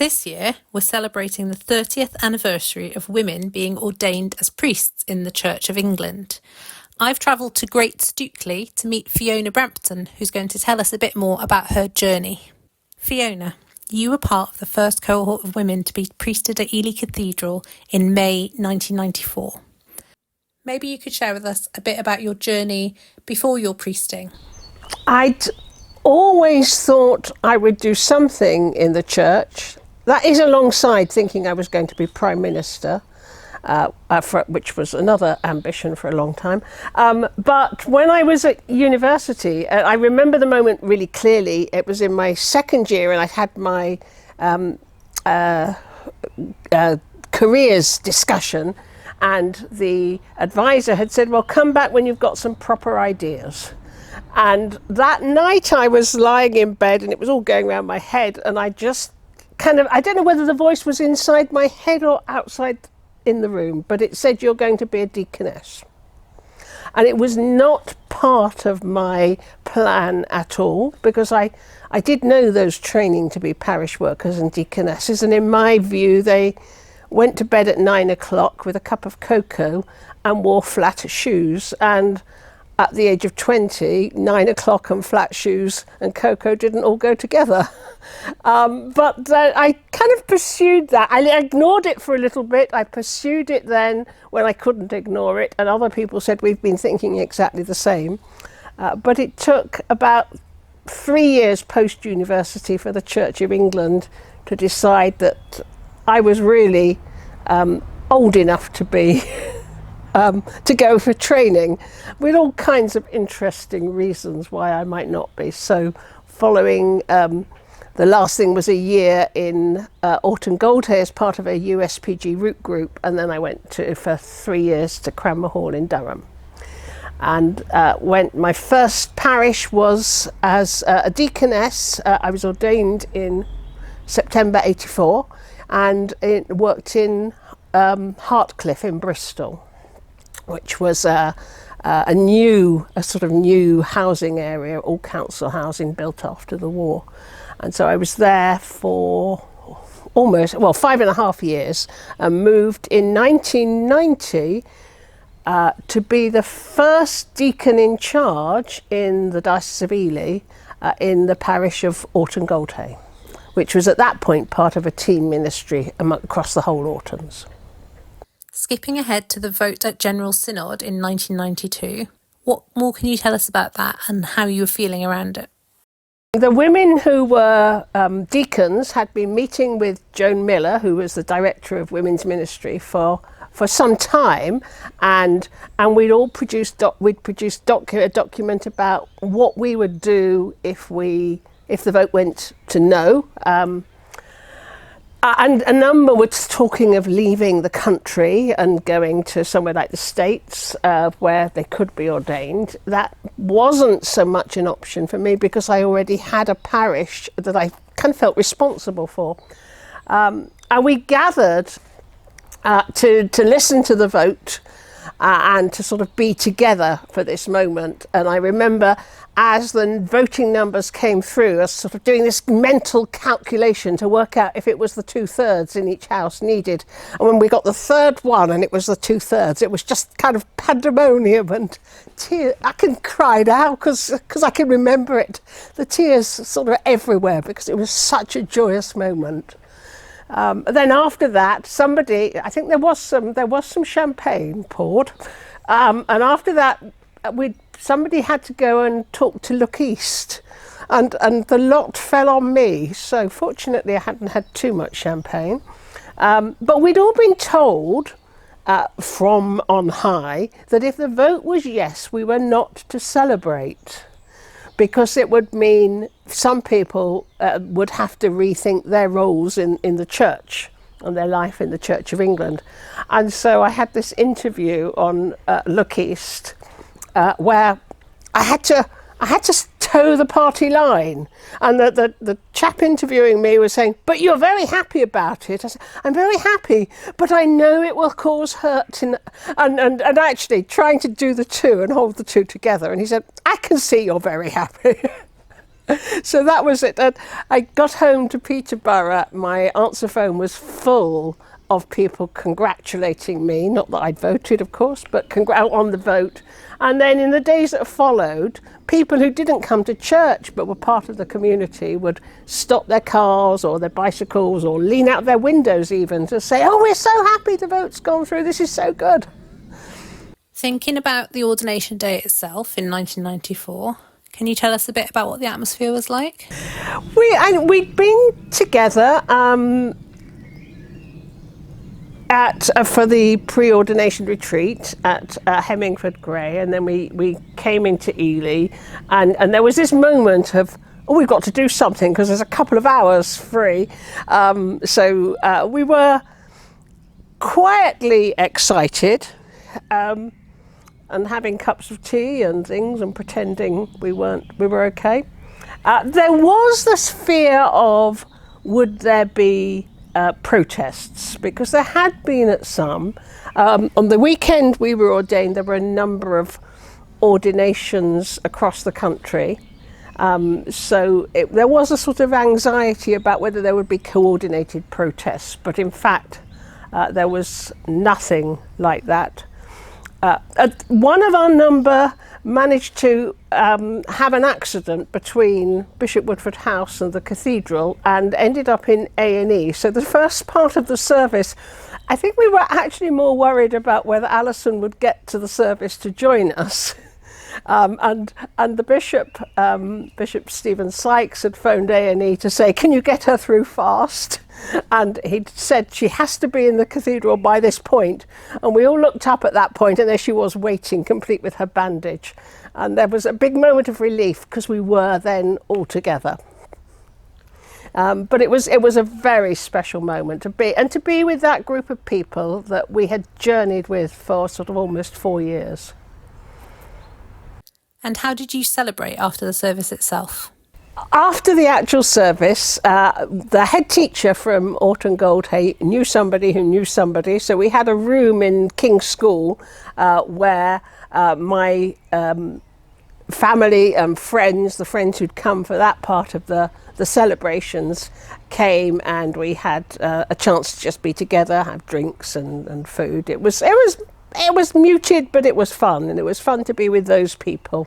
This year, we're celebrating the 30th anniversary of women being ordained as priests in the Church of England. I've travelled to Great Stookley to meet Fiona Brampton, who's going to tell us a bit more about her journey. Fiona, you were part of the first cohort of women to be priested at Ely Cathedral in May 1994. Maybe you could share with us a bit about your journey before your priesting. I'd always thought I would do something in the church. That is alongside thinking I was going to be Prime Minister, which was another ambition for a long time. But when I was at university, I remember the moment really clearly. It was in my second year and I had my careers discussion, and the advisor had said, well, come back when you've got some proper ideas. And that night I was lying in bed and it was all going around my head, and I just I don't know whether the voice was inside my head or outside in the room, but it said, you're going to be a deaconess. And it was not part of my plan at all, because I did know those training to be parish workers and deaconesses, and in my view they went to bed at 9 o'clock with a cup of cocoa and wore flat shoes. And at the age of 20, 9 o'clock and flat shoes and cocoa didn't all go together. But I kind of pursued that. I ignored it for a little bit. I pursued it then when I couldn't ignore it. And other people said, we've been thinking exactly the same. But it took about 3 years post-university for the Church of England to decide that I was really old enough to be to go for training, with all kinds of interesting reasons why I might not be. So following, the last thing was a year in Orton Goldhay as part of a USPG root group, and then I went for 3 years to Cranmer Hall in Durham. And when my first parish was as a deaconess, I was ordained in September 84, and worked in Hartcliffe in Bristol, which was a sort of new housing area, all council housing built after the war. And so I was there for almost 5.5 years, and moved in 1990 to be the first deacon in charge in the Diocese of Ely in the parish of Orton Goldhay, which was at that point part of a team ministry across the whole Ortons. Skipping ahead to the vote at General Synod in 1992, what more can you tell us about that and how you were feeling around it? The women who were deacons had been meeting with Joan Miller, who was the director of women's ministry, for some time, and we'd all produced a document about what we would do if the vote went to no. And a number was talking of leaving the country and going to somewhere like the States, where they could be ordained. That wasn't so much an option for me, because I already had a parish that I kind of felt responsible for. And we gathered to listen to the vote and to sort of be together for this moment. And I remember, as the voting numbers came through, I was sort of doing this mental calculation to work out if it was the 2/3 in each house needed. And when we got the third one and it was the 2/3, it was just kind of pandemonium and tears. I can cry now because I can remember it. The tears sort of everywhere, because it was such a joyous moment. Then after that, I think there was some champagne poured, and after that somebody had to go and talk to Look East, and the lot fell on me. So fortunately I hadn't had too much champagne, but we'd all been told from on high that if the vote was yes, we were not to celebrate, because it would mean some people would have to rethink their roles in the church and their life in the Church of England. And so I had this interview on Look East, where I had to toe the party line, and the chap interviewing me was saying, but you're very happy about it. I said, I'm very happy, but I know it will cause hurt, and actually trying to do the two and hold the two together. And he said, I can see you're very happy. So that was it. And I got home to Peterborough. My answer phone was full of people congratulating me. Not that I'd voted, of course, but on the vote. And then in the days that followed, people who didn't come to church but were part of the community would stop their cars or their bicycles or lean out their windows even to say, "Oh, we're so happy the vote's gone through. This is so good." Thinking about the ordination day itself in 1994, can you tell us a bit about what the atmosphere was like? We'd been together for the pre-ordination retreat at Hemmingford Grey, and then we came into Ely, and there was this moment of, oh, we've got to do something because there's a couple of hours free. So we were quietly excited and having cups of tea and things and pretending we were okay. There was this fear of, would there be protests, because there had been at some. On the weekend we were ordained, there were a number of ordinations across the country. So there was a sort of anxiety about whether there would be coordinated protests, but in fact there was nothing like that. One of our number managed to have an accident between Bishop Woodford House and the cathedral and ended up in A&E. So the first part of the service, I think we were actually more worried about whether Alison would get to the service to join us. And the bishop, Bishop Stephen Sykes, had phoned A&E to say, can you get her through fast? And he'd said she has to be in the cathedral by this point. And we all looked up at that point, and there she was waiting, complete with her bandage. And there was a big moment of relief because we were then all together. But it was a very special moment to be with that group of people that we had journeyed with for sort of almost 4 years. And how did you celebrate after the service itself? After the actual service, the head teacher from Orton Goldhay knew somebody who knew somebody. So we had a room in King's School where my family and friends, the friends who'd come for that part of the celebrations, came, and we had a chance to just be together, have drinks and food. It was muted, but it was fun, and it was fun to be with those people.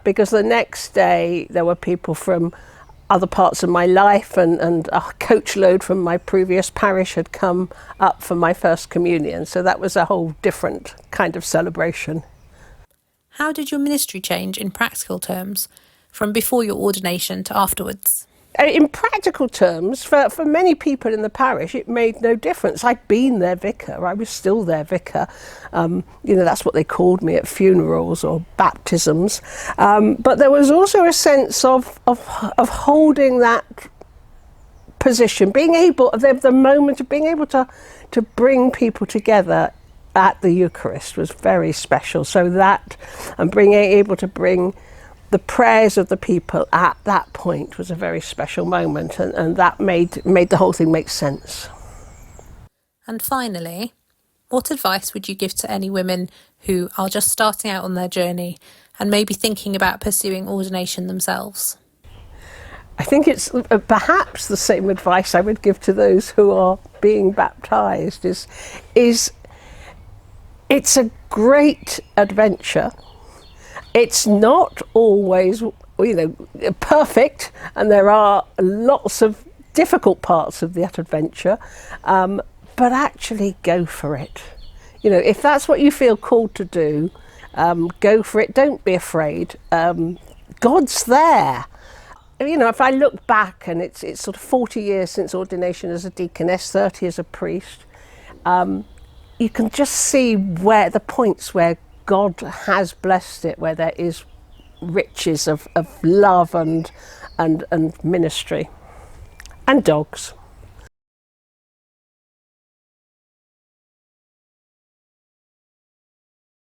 Because the next day there were people from other parts of my life, and a coach load from my previous parish had come up for my first communion. So that was a whole different kind of celebration. How did your ministry change in practical terms from before your ordination to afterwards? In practical terms, for many people in the parish, it made no difference. I'd been their vicar. I was still their vicar. That's what they called me at funerals or baptisms. But there was also a sense of holding that position, being able, the moment of being able to bring people together at the Eucharist was very special. So that, and being able to bring the prayers of the people at that point was a very special moment, and that made the whole thing make sense. And finally, what advice would you give to any women who are just starting out on their journey and maybe thinking about pursuing ordination themselves? I think it's perhaps the same advice I would give to those who are being baptised is it's a great adventure. It's not always, perfect, and there are lots of difficult parts of that adventure, but actually go for it. If that's what you feel called to do, go for it. Don't be afraid. God's there. If I look back, and it's sort of 40 years since ordination as a deaconess, 30 as a priest, you can just see where the points where God has blessed it, where there is riches of love and ministry, and dogs.